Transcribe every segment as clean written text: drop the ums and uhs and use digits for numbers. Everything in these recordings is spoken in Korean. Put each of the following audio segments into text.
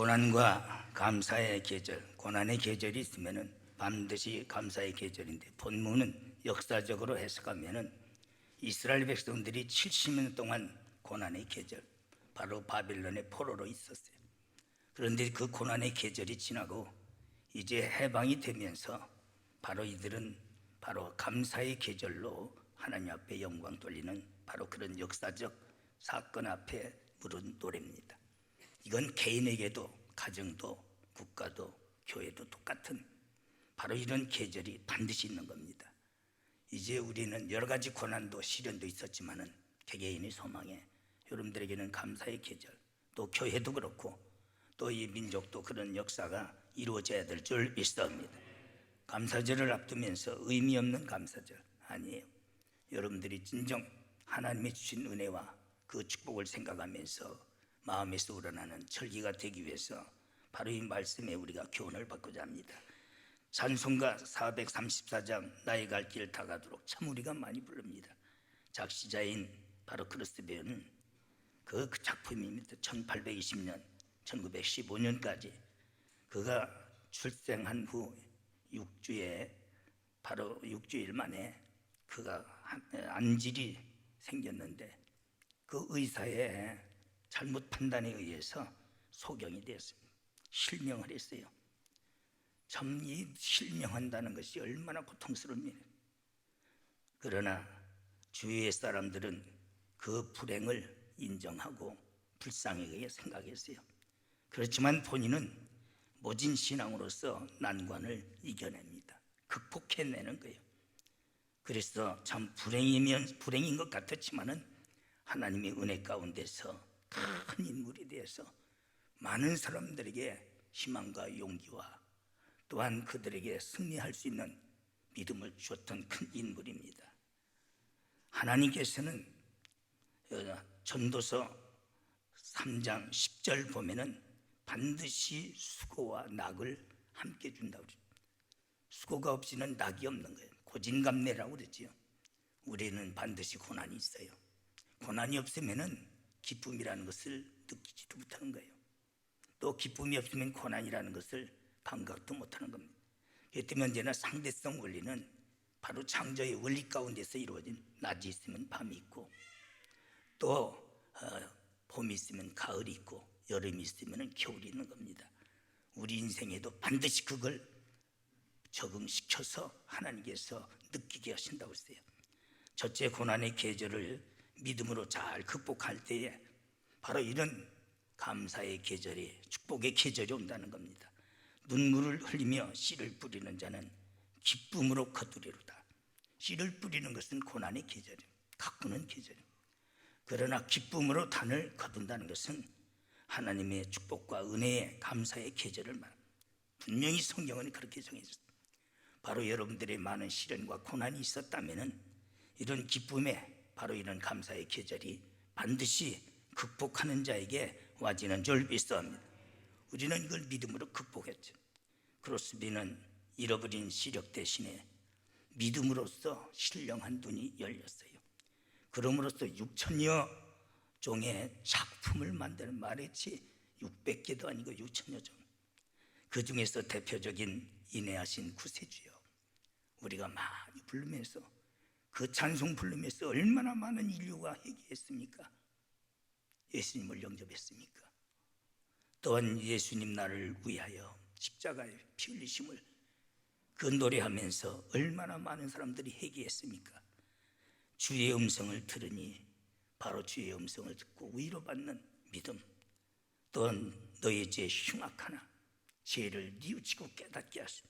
고난과 감사의 계절, 고난의 계절이 있으면은 반드시 감사의 계절인데, 본문은 역사적으로 해석하면은 이스라엘 백성들이 70년 동안 고난의 계절, 바로 바빌론의 포로로 있었어요. 그런데 그 고난의 계절이 지나고 이제 해방이 되면서 바로 이들은 바로 감사의 계절로 하나님 앞에 영광 돌리는 바로 그런 역사적 사건 앞에 부른 노래입니다. 이건 개인에게도, 가정도, 국가도, 교회도 똑같은 바로 이런 계절이 반드시 있는 겁니다. 이제 우리는 여러 가지 고난도 시련도 있었지만은 개개인의 소망에 여러분들에게는 감사의 계절, 또 교회도 그렇고 또 이 민족도 그런 역사가 이루어져야 될 줄 믿습니다. 감사절을 앞두면서 의미 없는 감사절 아니에요. 여러분들이 진정 하나님이 주신 은혜와 그 축복을 생각하면서 마음에서 우러나는 절기가 되기 위해서 바로 이 말씀에 우리가 교훈을 받고자 합니다. 찬송가 434장 나의 갈 길 다 가도록 참 우리가 많이 부릅니다. 작시자인 바로 크로스베어는 그 작품입니다. 1820년 1915년까지 그가 출생한 후 6주에 바로 6주일 만에 그가 안질이 생겼는데 그 의사의 잘못 판단에 의해서 소경이 되었습니다. 실명을 했어요. 참 이 실명한다는 것이 얼마나 고통스럽니다. 그러나 주위의 사람들은 그 불행을 인정하고 불쌍하게 생각했어요. 그렇지만 본인은 모진 신앙으로서 난관을 이겨냅니다. 극복해내는 거예요. 그래서 참 불행인 것 같았지만은 하나님의 은혜 가운데서 큰 인물이 되어서 많은 사람들에게 희망과 용기와 또한 그들에게 승리할 수 있는 믿음을 주었던 큰 인물입니다. 하나님께서는 전도서 3장 10절 보면은 반드시 수고와 낙을 함께 준다고 그래요. 수고가 없이는 낙이 없는 거예요. 고진감래라고 그러지요. 우리는 반드시 고난이 있어요. 고난이 없으면은 기쁨이라는 것을 느끼지도 못하는 거예요. 또 기쁨이 없으면 고난이라는 것을 감각도 못하는 겁니다. 그렇기 때문에 언제나 상대성 원리는 바로 창조의 원리 가운데서 이루어진 낮이 있으면 밤이 있고 또 봄이 있으면 가을이 있고 여름이 있으면 겨울이 있는 겁니다. 우리 인생에도 반드시 그걸 적응시켜서 하나님께서 느끼게 하신다고 했어요. 첫째, 고난의 계절을 믿음으로 잘 극복할 때에 바로 이런 감사의 계절이, 축복의 계절이 온다는 겁니다. 눈물을 흘리며 씨를 뿌리는 자는 기쁨으로 거두리로다. 씨를 뿌리는 것은 고난의 계절이에요. 가꾸는 계절이에요. 그러나 기쁨으로 단을 거둔다는 것은 하나님의 축복과 은혜의 감사의 계절을 말합니다. 분명히 성경은 그렇게 정해졌습니다. 바로 여러분들의 많은 시련과 고난이 있었다면 이런 기쁨에 바로 이런 감사의 계절이 반드시 극복하는 자에게 와지는 줄 믿습니다. 우리는 이걸 믿음으로 극복했죠. 크로스비는 잃어버린 시력 대신에 믿음으로써 신령한 눈이 열렸어요. 그럼으로써 6천여 종의 작품을 만드는, 말했지 600개도 아니고 6천여 종, 그 중에서 대표적인 인내하신 구세주여, 우리가 많이 부르면서 그 찬송 부르면서 얼마나 많은 인류가 회개했습니까? 예수님을 영접했습니까? 또한 예수님 나를 위하여 십자가에 피 흘리심을 그 노래하면서 얼마나 많은 사람들이 회개했습니까? 주의 음성을 들으니 바로 주의 음성을 듣고 위로받는 믿음, 또한 너의 죄 흉악하나 죄를 뉘우치고 깨닫게 하시고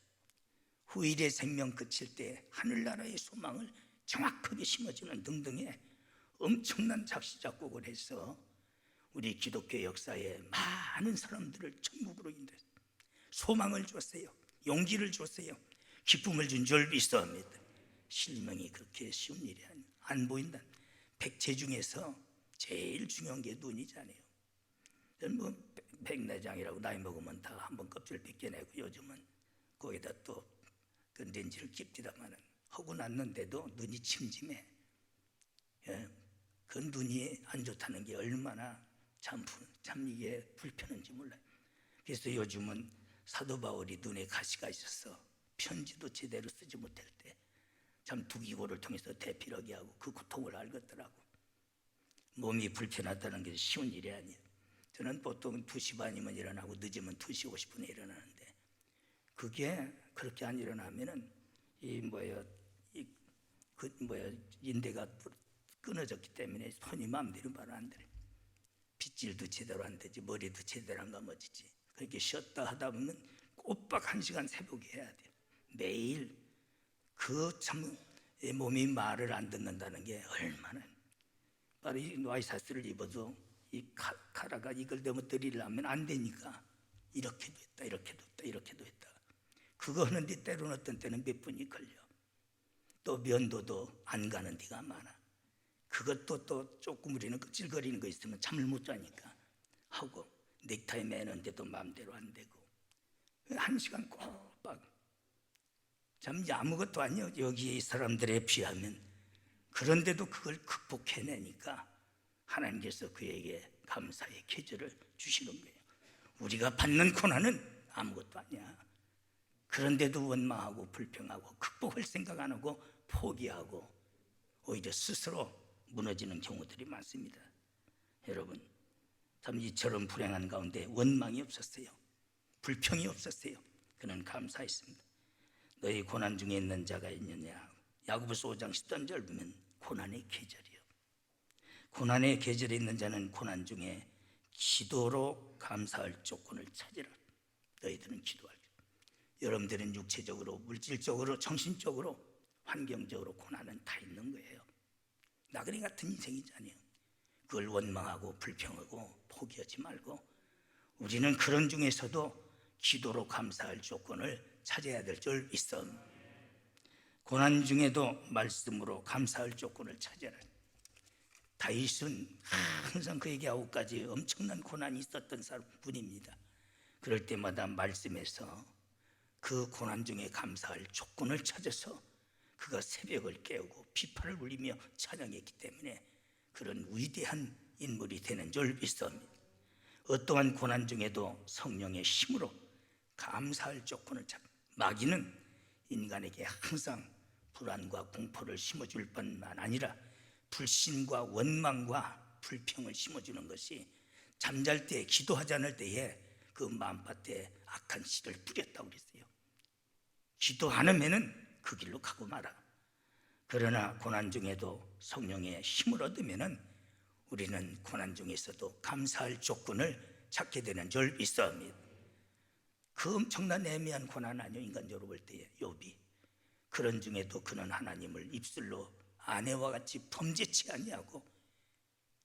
후일의 생명 그칠 때 하늘나라의 소망을 정확하게 심어주는 등등의 엄청난 작시작곡을 해서 우리 기독교 역사에 많은 사람들을 천국으로 인도해서 소망을 줬어요. 용기를 줬어요. 기쁨을 준 줄 믿습니다. 실명이 그렇게 쉬운 일이 아니에요. 안 보인다. 백체 중에서 제일 중요한 게 눈이잖아요. 뭐 백내장이라고 나이 먹으면 다 한번 껍질 벗겨내고 요즘은 거기다 또 그 렌즈를 낍디다마는 하고 났는데도 눈이 침침해. 그 눈이 안 좋다는 게 얼마나 참 이게 불편한지 몰라요. 그래서 요즘은 사도 바울이 눈에 가시가 있어서 편지도 제대로 쓰지 못할 때 참 두기고를 통해서 대피하게 하고 그 고통을 알겠더라고. 몸이 불편하다는 게 쉬운 일이 아니에요. 저는 보통 2시 반이면 일어나고 늦으면 2시 50분에 일어나는데, 그게 그렇게 안 일어나면은 인대가 끊어졌기 때문에 손이 마음대로 바로 안 돼. 빗질도 제대로 안 되지, 머리도 제대로 안 감아지지. 그렇게 쉬었다 하다 보면 꼬박 1시간 새벽에 해야 돼. 매일. 그 참 몸이 말을 안 듣는다는 게 얼마나. 바로 이 와이셔츠를 입어도 이 카라가 이걸 넘어뜨리려면 안 되니까 이렇게도 했다, 이렇게도 했다, 이렇게도 했다. 그거 하는데 때로는 어떤 때는 몇 분이 걸려. 또 면도도 안 가는 데가 많아. 그것도 또 조금 우리는 찔거리는 거 있으면 잠을 못 자니까 하고, 넥타이 매는데도 마음대로 안 되고, 1시간 꼬박. 참 아무것도 아니요, 여기 이 사람들에 비하면. 그런데도 그걸 극복해내니까 하나님께서 그에게 감사의 계절을 주시는 거예요. 우리가 받는 고난은 아무것도 아니야. 그런데도 원망하고 불평하고 극복할 생각 안 하고 포기하고 오히려 스스로 무너지는 경우들이 많습니다. 여러분, 참 이처럼 불행한 가운데 원망이 없었어요. 불평이 없었어요. 그는 감사했습니다. 너희 고난 중에 있는 자가 있느냐? 야고보서 5장 13절 보면 고난의 계절이요. 고난의 계절에 있는 자는 고난 중에 기도로 감사할 조건을 찾으라. 너희들은 기도할 때, 여러분들은 육체적으로, 물질적으로, 정신적으로, 환경적으로 고난은 다 있는 거예요. 나그네 같은 인생이잖아요. 그걸 원망하고 불평하고 포기하지 말고, 우리는 그런 중에서도 기도로 감사할 조건을 찾아야 될 줄 있어. 고난 중에도 말씀으로 감사할 조건을 찾아라. 다윗은 항상 그에게 9가지 엄청난 고난이 있었던 분입니다. 그럴 때마다 말씀에서 그 고난 중에 감사할 조건을 찾아서 그가 새벽을 깨우고 비파를 울리며 찬양했기 때문에 그런 위대한 인물이 되는 줄 믿습니다. 어떠한 고난 중에도 성령의 힘으로 감사할 조건을 찾. 마귀는 인간에게 항상 불안과 공포를 심어줄 뿐만 아니라 불신과 원망과 불평을 심어주는 것이, 잠잘 때 기도하지 않을 때에 그 마음밭에 악한 씨를 뿌렸다고 그랬어요. 기도 안 하면은 그 길로 가고 말아. 그러나 고난 중에도 성령의 힘을 얻으면은 우리는 고난 중에서도 감사할 조건을 찾게 되는 줄 믿습니다. 그 엄청난 애매한 고난 아니요, 인간적으로 볼 때에 욥이. 그런 중에도 그는 하나님을 입술로 아내와 같이 범죄치 아니하고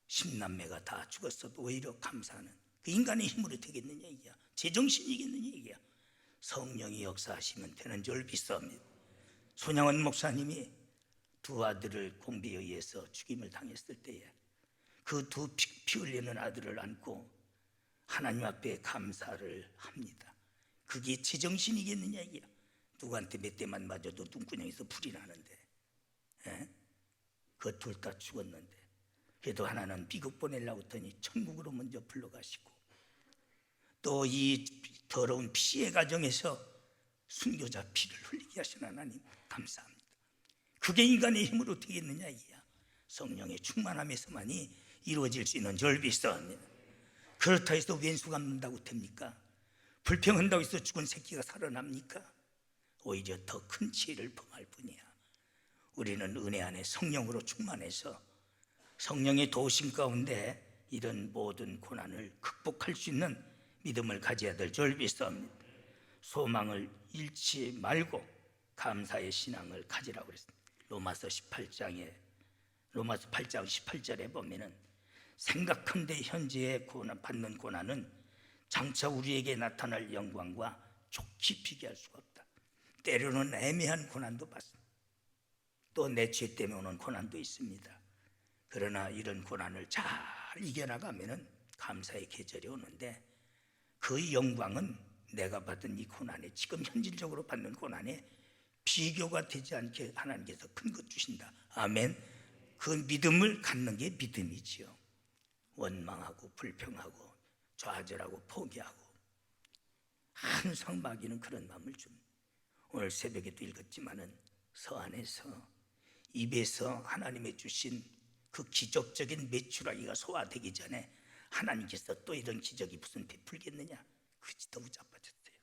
10남매가 다 죽었어도 오히려 감사하는, 그 인간의 힘으로 되겠느냐 이게야. 제정신이겠느냐 이게야. 성령이 역사하시면 되는 줄 믿습니다. 손양원 목사님이 2 아들을 공비에 의해서 죽임을 당했을 때에 그 2 피 흘리는 아들을 안고 하나님 앞에 감사를 합니다. 그게 제정신이겠느냐 이게야. 누구한테 몇 대만 맞아도 눈구녕에서 불이 나는데, 그 2 다 죽었는데, 그래도 하나는 미국 보내려고 했더니 천국으로 먼저 불러가시고, 또 이 더러운 피해 가정에서 순교자 피를 흘리게 하신 하나님 감사합니다. 그게 인간의 힘으로 되겠느냐 이야. 성령의 충만함에서만이 이루어질 수 있는 줄 믿습니다. 그렇다 해서 왼수 갚는다고 됩니까? 불평한다고 해서 죽은 새끼가 살아납니까? 오히려 더 큰 지혜를 범할 뿐이야. 우리는 은혜 안에 성령으로 충만해서 성령의 도우심 가운데 이런 모든 고난을 극복할 수 있는 믿음을 가져야 될 줄 믿습니다. 소망을 잃지 말고 감사의 신앙을 가지라고 그랬습니다. 로마서 8장 18절에 보면은 생각한데 현재의 받는 고난은 장차 우리에게 나타날 영광과 좋게 비교할 수가 없다. 때로는 애매한 고난도 받습니다. 또 내 죄 때문에 오는 고난도 있습니다. 그러나 이런 고난을 잘 이겨나가면은 감사의 계절이 오는데, 그 영광은 내가 받은 이 고난에, 지금 현실적으로 받는 고난에 비교가 되지 않게 하나님께서 큰 것 주신다. 아멘. 그 믿음을 갖는 게 믿음이지요. 원망하고 불평하고 좌절하고 포기하고 항상 마귀는 그런 마음을 줍니다. 오늘 새벽에도 읽었지만은 서안에서 입에서 하나님의 주신 그 기적적인 메추라기가 소화되기 전에 하나님께서 또 이런 기적이 무슨 베풀겠느냐, 그것이 너무 자빠졌어요.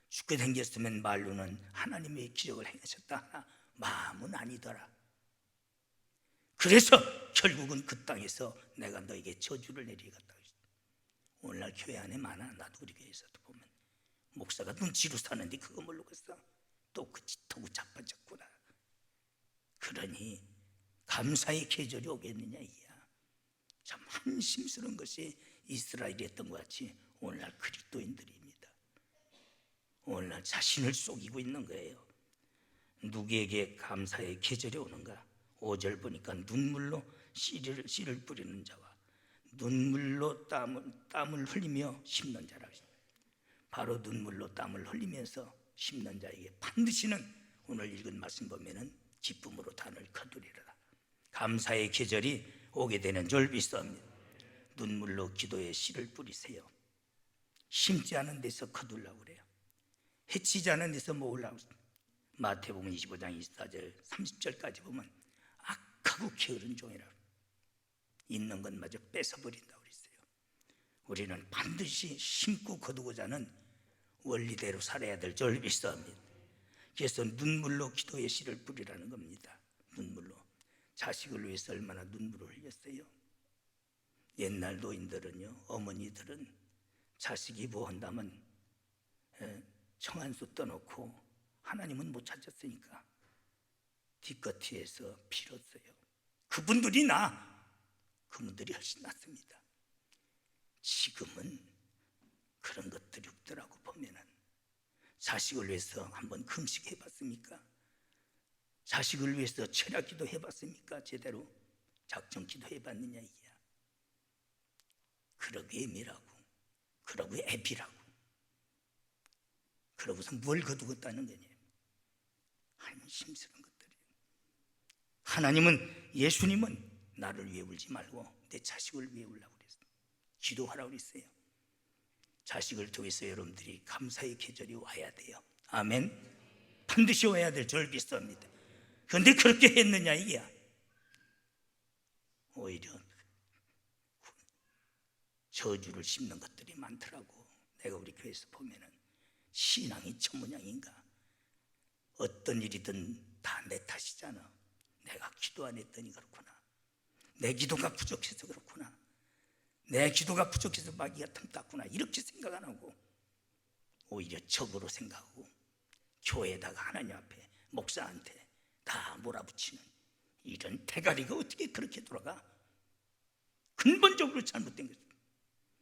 죽게 생겼으면 말로는 하나님의 기적을 행하셨다 하나 마음은 아니더라. 그래서 결국은 그 땅에서 내가 너에게 저주를 내리겠다. 오늘날 교회 안에 많아. 나도 우리 교회에서도 보면 목사가 눈치로 사는데 그거 모르겠어. 또 그 짓하고 자빠졌구나. 그러니 감사의 계절이 오겠느냐 이야. 참 한심스러운 것이 이스라엘이 했던 것 같이 오늘날 그리스도인들입니다. 오늘날 자신을 속이고 있는 거예요. 누구에게 감사의 계절이 오는가? 5절 보니까 눈물로 씨를 뿌리는 자와 눈물로 땀을 흘리며 심는 자라. 바로 눈물로 땀을 흘리면서 심는 자에게 반드시는 오늘 읽은 말씀 보면은 기쁨으로 단을 거두리라. 감사의 계절이 오게 되는 줄 믿습니다. 눈물로 기도에 씨를 뿌리세요. 심지 않은 데서 거두려고 그래요. 해치지 않은 데서 모으려고. 마태복음 25장 24절 30절까지 보면 악하고 게으른 종이라, 있는 것마저 뺏어버린다고 그랬어요. 우리는 반드시 심고 거두고자 하는 원리대로 살아야 될 줄 믿습니다. 그래서 눈물로 기도의 씨를 뿌리라는 겁니다. 눈물로. 자식을 위해서 얼마나 눈물을 흘렸어요. 옛날 노인들은요, 어머니들은 자식이 뭐 한다면 청안수 떠놓고, 하나님은 못 찾았으니까 뒷거티에서 빌었어요. 그분들이 훨씬 낫습니다. 지금은 그런 것들이 없더라고. 보면은 자식을 위해서 한번 금식해 봤습니까? 자식을 위해서 철야 기도 해봤습니까? 제대로 작정 기도 해봤느냐 이야. 그러고 애미라고, 그러고 애비라고, 그러고서 뭘 거두겠다는 거냐. 한심스러운 것들이에요. 하나님은, 예수님은 나를 위해 울지 말고 내 자식을 위해 울라고 그랬어요. 기도하라고 그랬어요. 자식을 통해서 여러분들이 감사의 계절이 와야 돼요. 아멘. 반드시 와야 될 줄 믿습니다. 그런데 그렇게 했느냐 이게야. 오히려 저주를 심는 것들이 많더라고. 내가 우리 교회에서 보면은 신앙이 천문양인가. 어떤 일이든 다 내 탓이잖아. 내가 기도 안 했더니 그렇구나. 내 기도가 부족해서 그렇구나. 내 기도가 부족해서 마귀가 틈탔구나. 이렇게 생각 안 하고 오히려 적으로 생각하고 교회에다가 하나님 앞에 목사한테 다 몰아붙이는 이런 대가리가 어떻게 그렇게 돌아가? 근본적으로 잘못된 거죠.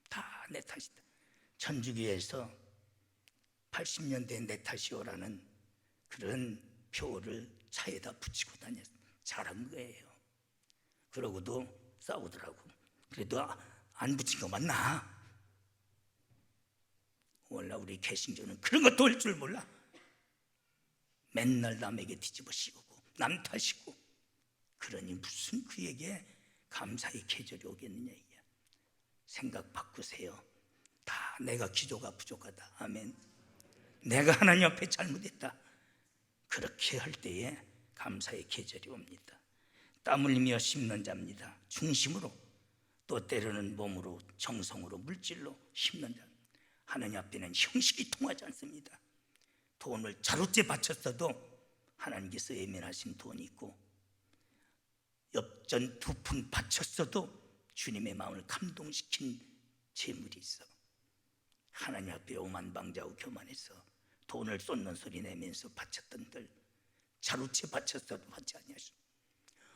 다 내 탓이다. 천주교에서 80년대 내 탓이오라는 그런 표를 차에다 붙이고 다녔어. 잘한 거예요. 그러고도 싸우더라고. 그래도 안 붙인 거 맞나? 오늘날 우리 개신교는 그런 것도 할 줄 몰라. 맨날 남에게 뒤집어 씌우고 남 탓이고. 그러니 무슨 그에게 감사의 계절이 오겠느냐 이게. 생각 바꾸세요. 다 내가 기도가 부족하다. 아멘. 내가 하나님 앞에 잘못했다. 그렇게 할 때에 감사의 계절이 옵니다. 땀 흘리며 심는 자입니다. 중심으로, 또 때로는 몸으로, 정성으로, 물질로 심는 자. 하나님 앞에는 형식이 통하지 않습니다. 돈을 자루째 바쳤어도 하나님께서 예민하신 돈이 있고, 엽전 2푼 바쳤어도 주님의 마음을 감동시킨 재물이 있어. 하나님 앞에 오만방자하고 교만해서 돈을 쏟는 소리 내면서 바쳤던들 자루채 바쳤어도 받지 아니하시오.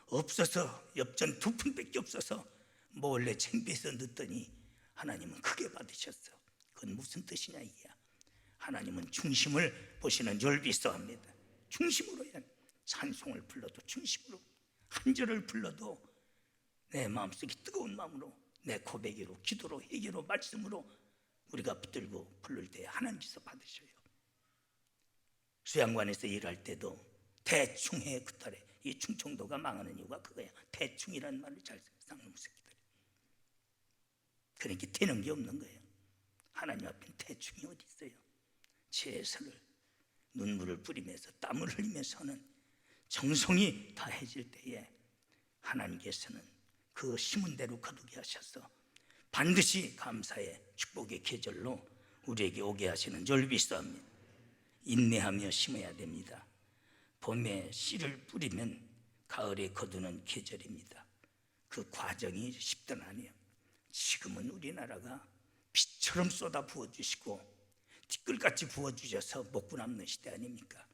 없어서 엽전 2푼밖에 없어서 몰래 챙겨서 넣더니 하나님은 크게 받으셨어. 그건 무슨 뜻이냐 이게야. 하나님은 중심을 보시는 줄 믿사옵니다. 중심으로 해야 찬송을 불러도 중심으로, 한 절을 불러도 내 마음속에 뜨거운 마음으로, 내 고백으로, 기도로, 회개로, 말씀으로 우리가 붙들고 부를 때 하나님께서 받으셔요. 수양관에서 일할 때도 대충 해. 그탈에 이 충청도가 망하는 이유가 그거야. 대충이라는 말을 잘 쌍놈 새끼들. 그러니까 되는 게 없는 거예요. 하나님 앞에 대충이 어디 있어요? 최선을 눈물을 뿌리면서 땀을 흘리면서 하는 정성이 다해질 때에 하나님께서는 그 심은 대로 거두게 하셔서 반드시 감사의 축복의 계절로 우리에게 오게 하시는 줄 믿사옵니다. 인내하며 심어야 됩니다. 봄에 씨를 뿌리면 가을에 거두는 계절입니다. 그 과정이 쉽던 아니에요. 지금은 우리나라가 비처럼 쏟아 부어주시고 티끌같이 부어주셔서 먹고 남는 시대 아닙니까?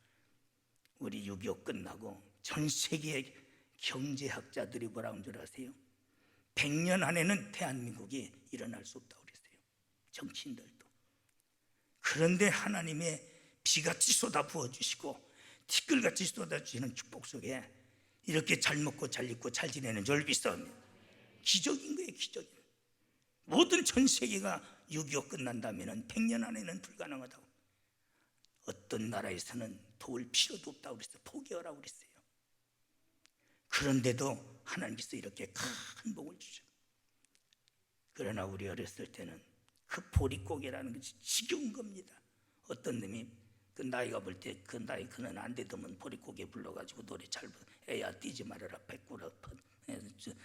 우리 6.25 끝나고 전 세계의 경제학자들이 뭐라는 줄 아세요? 100년 안에는 대한민국이 일어날 수 없다고 그랬어요. 정치인들도. 그런데 하나님의 비같이 쏟아 부어주시고 티끌같이 쏟아주시는 축복 속에 이렇게 잘 먹고 잘 입고 잘 지내는 줄 믿사옵니다. 기적인 거예요, 기적인. 모든 전 세계가 6.25 끝난다면 100년 안에는 불가능하다고. 어떤 나라에서는 도울 필요도 없다고 그랬어요. 포기하라고 그랬어요. 그런데도 하나님께서 이렇게 큰 복을 주죠. 그러나 우리 어렸을 때는 그 보릿고개라는 것이 지겨운 겁니다. 어떤 놈이 그 나이가 볼 때 그 나이 그는 안 되더면 보릿고개 불러가지고 노래 잘 부르 애야 뛰지 말아라 백구라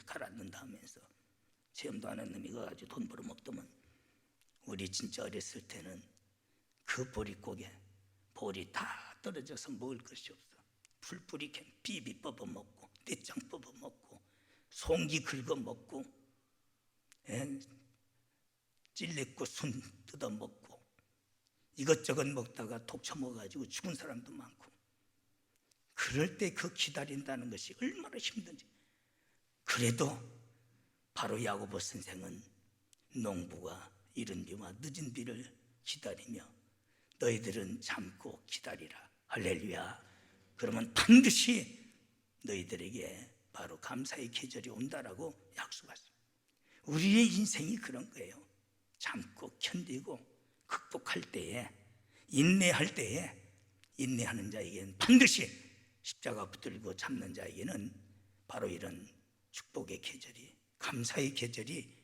가라앉는다 하면서 체험도 안 한 놈이 가가지고 돈 벌어먹더만. 우리 진짜 어렸을 때는 그 보릿고개 볼이 다 떨어져서 먹을 것이 없어. 풀뿌리 비비 뽑아 먹고 떼짱 뽑아 먹고 송기 긁어 먹고 찔레꽃 순 뜯어 먹고 이것저것 먹다가 독 처먹어가지고 죽은 사람도 많고. 그럴 때 그 기다린다는 것이 얼마나 힘든지. 그래도 바로 야고보 선생은 농부가 이른 비와 늦은 비를 기다리며 너희들은 참고 기다리라. 할렐루야. 그러면 반드시 너희들에게 바로 감사의 계절이 온다라고 약속하십니다. 우리의 인생이 그런 거예요. 참고 견디고 극복할 때에, 인내할 때에, 인내하는 자에게는 반드시 십자가 붙들고 참는 자에게는 바로 이런 축복의 계절이, 감사의 계절이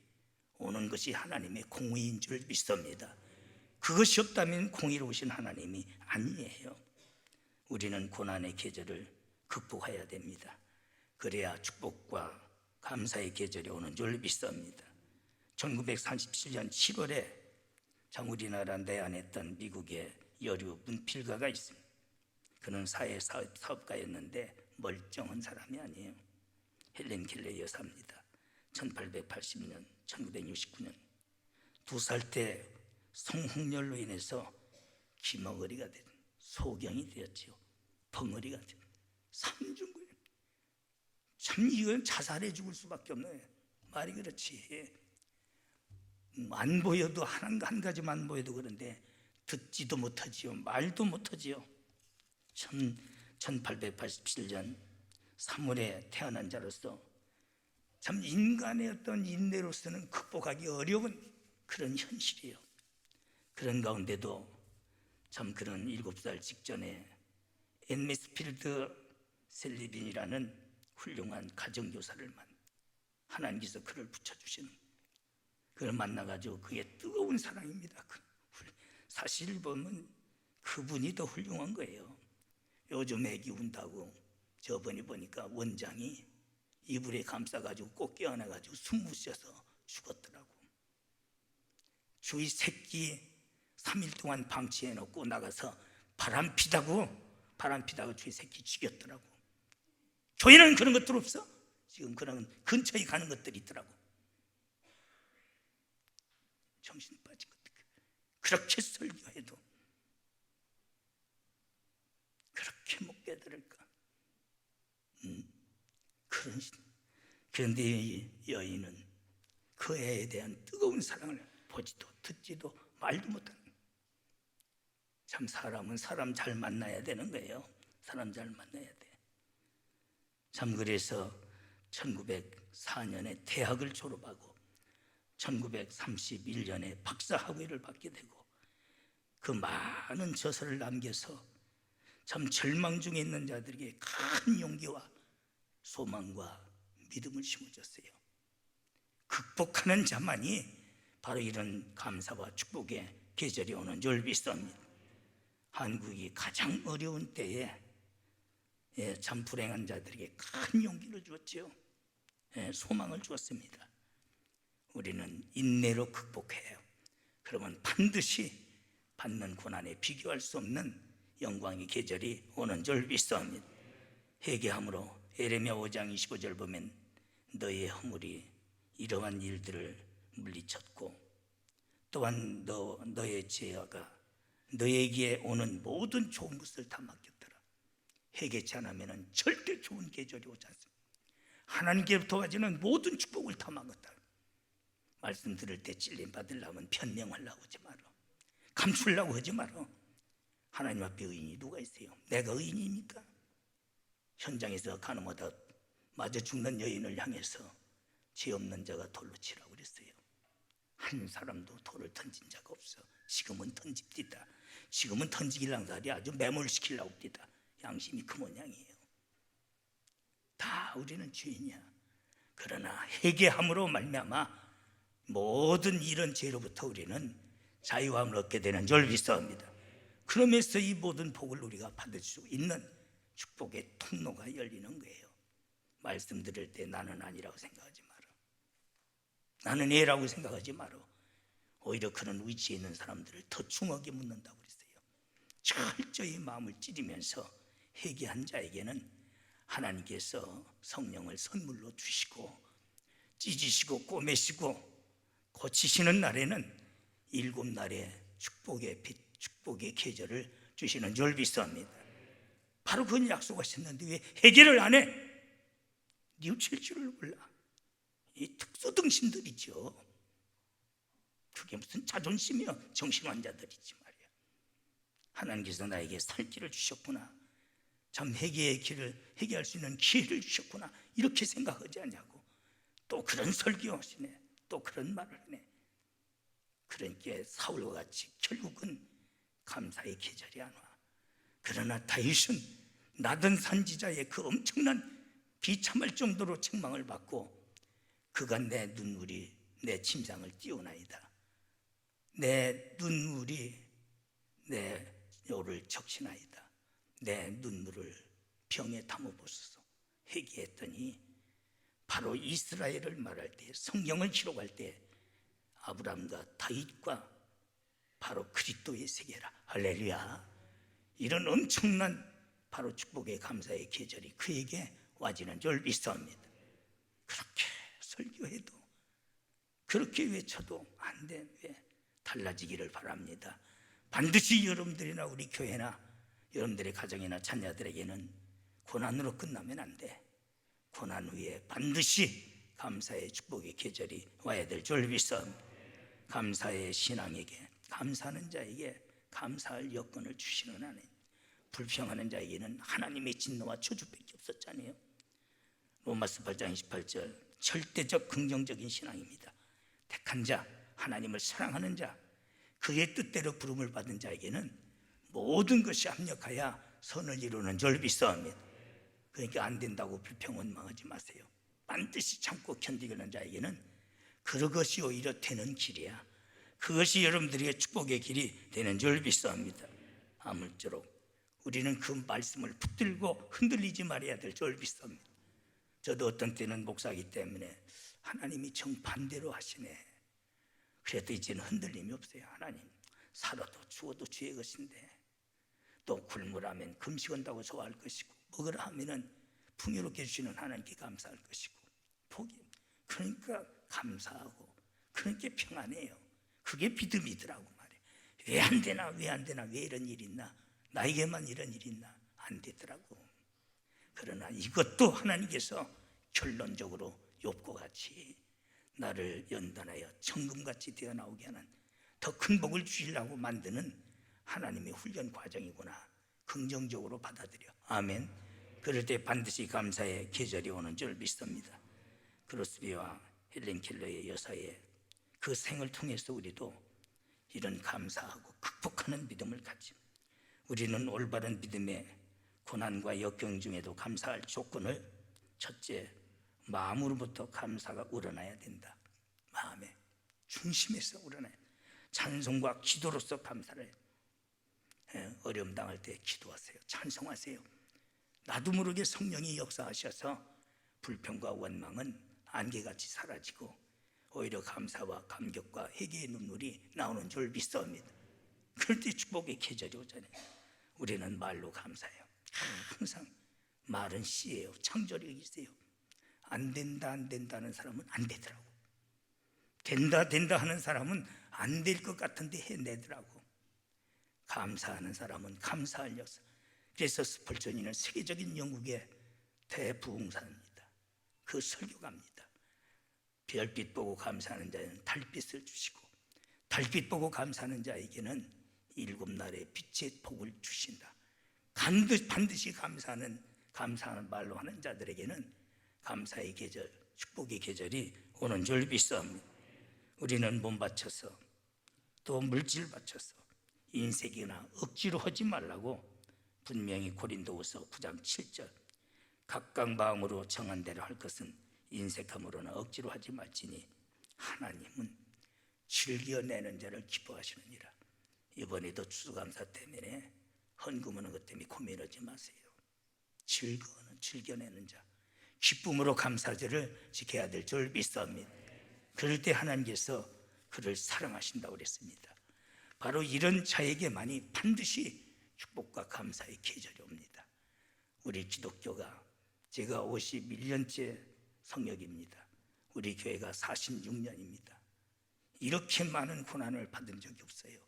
오는 것이 하나님의 공의인 줄 믿습니다. 그것이 없다면 공의로우신 하나님이 아니에요. 우리는 고난의 계절을 극복해야 됩니다. 그래야 축복과 감사의 계절이 오는 줄 믿습니다. 1937년 7월에 참 우리나라 내한했던 미국의 여류 문필가가 있습니다. 그는 사회사업가였는데 멀쩡한 사람이 아니에요. 헬렌 켈러 여사입니다. 1880년, 1969년 2살 때 성홍열로 인해서 기머거리가 된, 소경이 되었지요. 벙어리가 된, 3중구예요. 참 이건 자살해 죽을 수밖에 없는 거예요. 말이 그렇지. 안 보여도 한 가지만 보여도 그런데 듣지도 못하지요. 말도 못하지요. 1887년 3월에 태어난 자로서 참 인간의 어떤 인내로서는 극복하기 어려운 그런 현실이에요. 그런 가운데도 참 그런 7살 직전에 앤메스필드 셀리빈이라는 훌륭한 가정교사를 하나님께서 그를 붙여주시는, 그걸 만나가지고 그게 뜨거운 사랑입니다. 사실 보면 그분이 더 훌륭한 거예요. 요즘 애기 운다고 저번에 보니까 원장이 이불에 감싸가지고 꼭 껴안아가지고 숨 못 쉬어서 죽었더라고. 주위 새끼 3일 동안 방치해놓고 나가서 바람 피다고 주위 새끼 죽였더라고. 교회는 그런 것들 없어? 지금 그런 근처에 가는 것들이 있더라고. 정신 빠진 것들. 그렇게 설교해도 그렇게 못 깨달을까? 그런데 이 여인은 그 애에 대한 뜨거운 사랑을 보지도 듣지도 말도 못하는, 참 사람은 사람 잘 만나야 되는 거예요. 사람 잘 만나야 돼. 참 그래서 1904년에 대학을 졸업하고 1931년에 박사학위를 받게 되고 그 많은 저서를 남겨서 참 절망 중에 있는 자들에게 큰 용기와 소망과 믿음을 심어줬어요. 극복하는 자만이 바로 이런 감사와 축복의 계절이 오는 줄 믿습니다. 한국이 가장 어려운 때에 참 불행한 자들에게 큰 용기를 주었죠. 소망을 주었습니다. 우리는 인내로 극복해요. 그러면 반드시 받는 고난에 비교할 수 없는 영광의 계절이 오는 줄 믿습니다. 회개함으로 에레미야 5장 25절 보면 너의 허물이 이러한 일들을 물리쳤고 또한 너의 죄가 너에게 오는 모든 좋은 것을 다 맡겼더라. 회개치 않으면 절대 좋은 계절이 오지 않습니다. 하나님께로부터 와지는 모든 축복을 다 막았다. 말씀 들을 때 찔림 받으려면 변명하려고 하지 마라. 감추려고 하지 마라. 하나님 앞에 의인이 누가 있어요? 내가 의인입니까? 현장에서 가늠하다 맞아 죽는 여인을 향해서 죄 없는 자가 돌로 치라고 그랬어요. 한 사람도 돌을 던진 자가 없어. 지금은 던집디다. 지금은 던지기랑 달이 아주 매몰시키려고 합니다. 양심이 그 모양이에요. 다 우리는 죄인이야. 그러나 회개함으로 말미암아 모든 이런 죄로부터 우리는 자유함을 얻게 되는 줄 믿습니다. 그러면서 이 모든 복을 우리가 받을 수 있는 축복의 통로가 열리는 거예요. 말씀 들을 때 나는 아니라고 생각하지 마라. 나는 애라고 생각하지 마라. 오히려 그런 위치에 있는 사람들을 더 중하게 묻는다고 그랬어요. 철저히 마음을 찌르면서 회개한 자에게는 하나님께서 성령을 선물로 주시고 찢으시고 꼬매시고 고치시는 날에는 7날의 축복의 빛, 축복의 계절을 주시는 줄 믿습니다. 바로 그건 약속하셨는데 왜 회개를 안 해? 뉘우칠 줄을 몰라. 이 특수등신들이죠. 그게 무슨 자존심이요? 정신환자들이지 말이야. 하나님께서 나에게 살 길을 주셨구나. 참 회개의 길을 회개할 수 있는 기회를 주셨구나. 이렇게 생각하지 않냐고. 또 그런 설교하시네. 또 그런 말을 하네. 그러니까 사울과 같이 결국은 감사의 계절이 안 와. 그러나 다윗은 나던 선지자의 그 엄청난 비참할 정도로 책망을 받고 그가 내 눈물이 내 침상을 띄우나이다. 내 눈물이 내 혀를 적시나이다. 내 눈물을 병에 담아보소서. 회개했더니 바로 이스라엘을 말할 때 성경을 기록할 때 아브라함과 다윗과 바로 그리스도의 세계라. 할렐루야. 이런 엄청난 바로 축복의 감사의 계절이 그에게 와지는 줄 믿습니다. 그렇게 설교해도 그렇게 외쳐도 안 돼. 왜? 달라지기를 바랍니다. 반드시 여러분들이나 우리 교회나 여러분들의 가정이나 자녀들에게는 고난으로 끝나면 안 돼. 고난 후에 반드시 감사의 축복의 계절이 와야 될 줄 믿습니다. 감사의 신앙에게, 감사하는 자에게 감사할 여건을 주시는 하나님, 불평하는 자에게는 하나님의 진노와 저주밖에 없었잖아요. 로마서 8장 28절 절대적 긍정적인 신앙입니다. 택한 자, 하나님을 사랑하는 자, 그의 뜻대로 부름을 받은 자에게는 모든 것이 합력하여 선을 이루는 줄 믿사옵니다. 그러니까 안 된다고 불평 원망하지 마세요. 반드시 참고 견디는 자에게는 그것이 오히려 되는 길이야. 그것이 여러분들에게 축복의 길이 되는 줄 믿사옵니다. 아무쪼록 우리는 그 말씀을 붙들고 흔들리지 말아야 될 줄 믿사옵니다. 저도 어떤 때는 목사이기 때문에 하나님이 정반대로 하시네. 그래도 이제는 흔들림이 없어요. 하나님, 살아도 죽어도 주의 것인데 또 굶으라면 금식한다고 좋아할 것이고 먹으라 하면은 풍요롭게 주시는 하나님께 감사할 것이고 복이, 그러니까 감사하고 그러니까 평안해요. 그게 믿음이더라고 말이에요. 왜 안 되나 왜 안 되나 왜 이런 일이 있나, 나에게만 이런 일이 있나, 안 되더라고. 그러나 이것도 하나님께서 결론적으로 욥과 같이 나를 연단하여 천금같이 되어 나오게 하는 더 큰 복을 주시려고 만드는 하나님의 훈련 과정이구나, 긍정적으로 받아들여. 아멘. 그럴 때 반드시 감사의 계절이 오는 줄 믿습니다. 크로스비와 헬렌 켈러의 여사의 그 생을 통해서 우리도 이런 감사하고 극복하는 믿음을 가짐. 우리는 올바른 믿음의 고난과 역경 중에도 감사할 조건을, 첫째, 마음으로부터 감사가 우러나야 된다. 마음에 중심에서 우러나요. 찬송과 기도로서 감사를 어려움 당할 때 기도하세요. 찬송하세요. 나도 모르게 성령이 역사하셔서 불평과 원망은 안개같이 사라지고 오히려 감사와 감격과 회개의 눈물이 나오는 줄 믿습니다. 그럴 때 축복의 계절이 오잖아요. 우리는 말로 감사해요. 항상 말은 씨예요. 창조력이 있어요. 안 된다 안 된다는 사람은 안 되더라고. 된다 된다 하는 사람은 안 될 것 같은데 해내더라고. 감사하는 사람은 감사할 역사. 그래서 스펄전이는 세계적인 영국의 대부흥사입니다. 그 설교가입니다. 별빛 보고 감사하는 자에는 달빛을 주시고 달빛 보고 감사하는 자에게는 7날의 빛의 복을 주신다. 반드시 감사하는 말로 하는 자들에게는 감사의 계절, 축복의 계절이 오는 줄 믿습니다. 우리는 몸 바쳐서 또 물질 바쳐서 인색이나 억지로 하지 말라고 분명히 고린도후서 9장 7절 각각 마음으로 정한 대로 할 것은 인색함으로나 억지로 하지 말지니 하나님은 즐겨내는 자를 기뻐하시느니라. 이번에도 추수감사 때문에 헌금하는 것 때문에 고민하지 마세요. 즐겨내는 자, 기쁨으로 감사절을 지켜야 될 줄 믿습니다. 그럴 때 하나님께서 그를 사랑하신다고 그랬습니다. 바로 이런 자에게만이 반드시 축복과 감사의 계절이 옵니다. 우리 기독교가 제가 51년째 성역입니다. 우리 교회가 46년입니다. 이렇게 많은 고난을 받은 적이 없어요.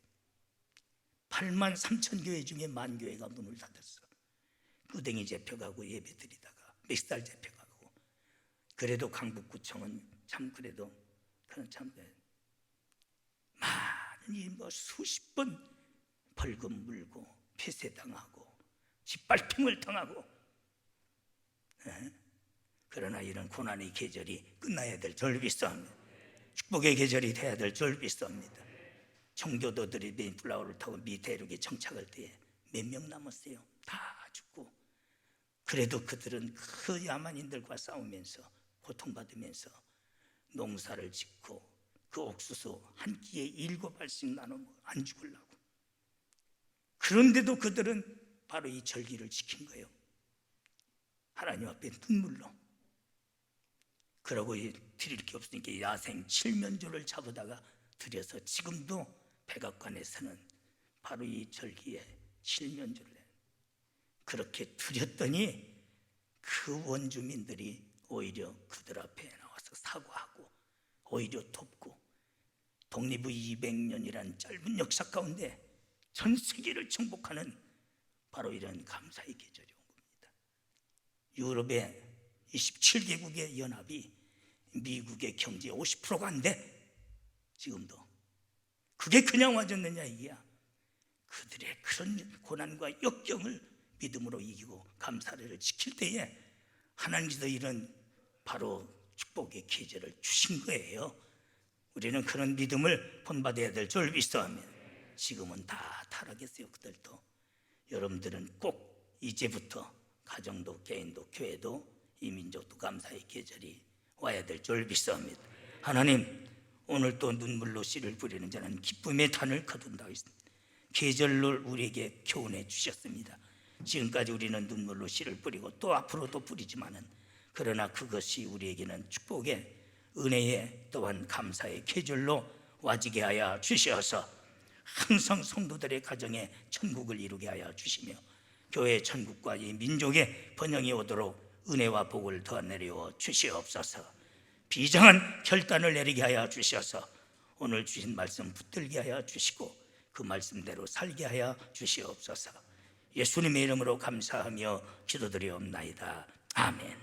8만 3천 교회 중에 만 교회가 문을 닫았어. 끄댕이 잡혀가고 예배 드리다가 멱살 잡혀가고. 그래도 강북구청은 참 그래도 참 많이 수십 번 벌금 물고 폐쇄당하고 짓밟힘을 당하고. 그러나 이런 고난의 계절이 끝나야 될 줄 믿습니다. 축복의 계절이 돼야 될 줄 믿습니다. 청교도들이 메인플라워를 타고 미대륙에 정착할 때 몇 명 남았어요? 다 죽고. 그래도 그들은 그 야만인들과 싸우면서 고통받으면서 농사를 짓고 그 옥수수 한 끼에 7알씩 나눠 안 죽으려고. 그런데도 그들은 바로 이 절기를 지킨 거예요. 하나님 앞에 눈물로. 그러고 드릴 게 없으니까 야생 칠면조를 잡아다가 드려서 지금도 백악관에서는 바로 이 절기에 칠면조를 해요. 그렇게 드렸더니 그 원주민들이 오히려 그들 앞에 나와서 사과하고 오히려 돕고 독립 후 200년이라는 짧은 역사 가운데 전 세계를 정복하는 바로 이런 감사의 계절이 온 겁니다. 유럽의 27개국의 연합이 미국의 경제의 50%가 안 돼. 지금도. 그게 그냥 와줬느냐 이게야. 그들의 그런 고난과 역경을 믿음으로 이기고 감사를 지킬 때에 하나님께서 이런 바로 축복의 계절을 주신 거예요. 우리는 그런 믿음을 본받아야 될 줄 믿습니다. 지금은 다 타락했어요. 그들도. 여러분들은 꼭 이제부터 가정도 개인도 교회도 이 민족도 감사의 계절이 와야 될 줄 믿습니다. 하나님, 오늘 또 눈물로 씨를 뿌리는 자는 기쁨의 단을 거둔다고 했습니다. 계절을 우리에게 교훈해 주셨습니다. 지금까지 우리는 눈물로 씨를 뿌리고 또 앞으로도 뿌리지만은 그러나 그것이 우리에게는 축복의 은혜의 또한 감사의 계절로 와지게 하여 주셔서 항상 성도들의 가정에 천국을 이루게 하여 주시며 교회의 천국과 이 민족의 번영이 오도록 은혜와 복을 더 내려 주시옵소서. 비장한 결단을 내리게 하여 주셔서 오늘 주신 말씀 붙들게 하여 주시고 그 말씀대로 살게 하여 주시옵소서. 예수님의 이름으로 감사하며 기도드리옵나이다. 아멘.